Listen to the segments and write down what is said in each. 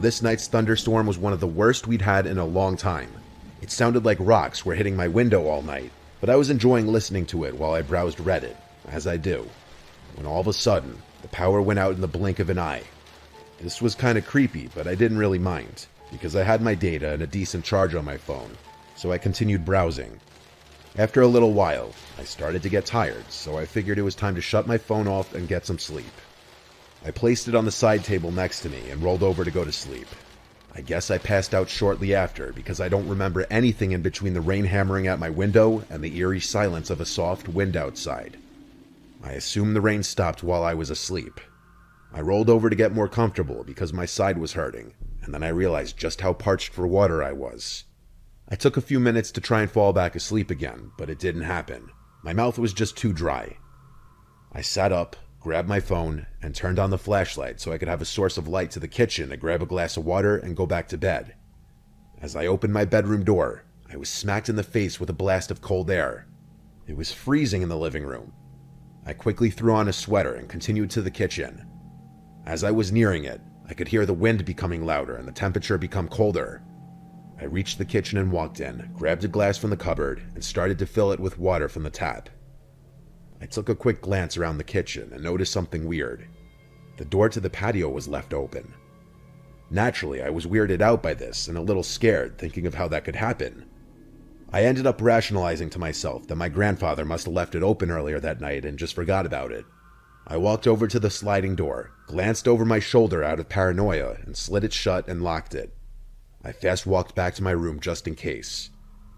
This night's thunderstorm was one of the worst we'd had in a long time. It sounded like rocks were hitting my window all night, but I was enjoying listening to it while I browsed Reddit, as I do, when all of a sudden, the power went out in the blink of an eye. This was kinda creepy, but I didn't really mind, because I had my data and a decent charge on my phone, so I continued browsing. After a little while, I started to get tired, so I figured it was time to shut my phone off and get some sleep. I placed it on the side table next to me and rolled over to go to sleep. I guess I passed out shortly after because I don't remember anything in between the rain hammering at my window and the eerie silence of a soft wind outside. I assume the rain stopped while I was asleep. I rolled over to get more comfortable because my side was hurting, and then I realized just how parched for water I was. I took a few minutes to try and fall back asleep again, but it didn't happen. My mouth was just too dry. I sat up, grabbed my phone, and turned on the flashlight so I could have a source of light to the kitchen to grab a glass of water and go back to bed. As I opened my bedroom door, I was smacked in the face with a blast of cold air. It was freezing in the living room. I quickly threw on a sweater and continued to the kitchen. As I was nearing it, I could hear the wind becoming louder and the temperature become colder. I reached the kitchen and walked in, grabbed a glass from the cupboard, and started to fill it with water from the tap. I took a quick glance around the kitchen and noticed something weird. The door to the patio was left open. Naturally, I was weirded out by this and a little scared, thinking of how that could happen. I ended up rationalizing to myself that my grandfather must have left it open earlier that night and just forgot about it. I walked over to the sliding door, glanced over my shoulder out of paranoia, and slid it shut and locked it. I fast walked back to my room just in case.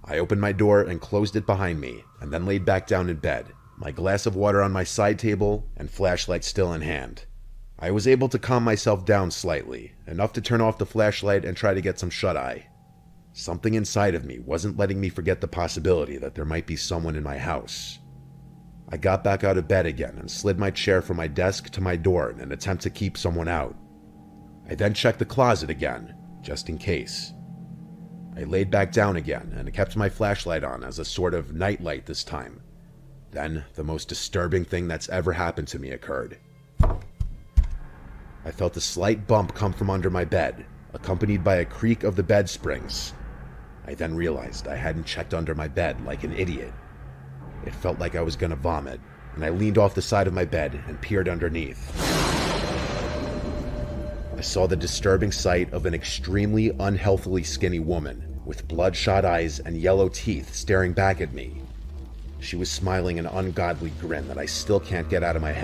I opened my door and closed it behind me, and then laid back down in bed, my glass of water on my side table and flashlight still in hand. I was able to calm myself down slightly, enough to turn off the flashlight and try to get some shut-eye. Something inside of me wasn't letting me forget the possibility that there might be someone in my house. I got back out of bed again and slid my chair from my desk to my door in an attempt to keep someone out. I then checked the closet again, just in case. I laid back down again and kept my flashlight on as a sort of nightlight this time. Then, the most disturbing thing that's ever happened to me occurred. I felt a slight bump come from under my bed, accompanied by a creak of the bed springs. I then realized I hadn't checked under my bed like an idiot. It felt like I was gonna vomit, and I leaned off the side of my bed and peered underneath. I saw the disturbing sight of an extremely unhealthily skinny woman with bloodshot eyes and yellow teeth staring back at me. She was smiling an ungodly grin that I still can't get out of my head.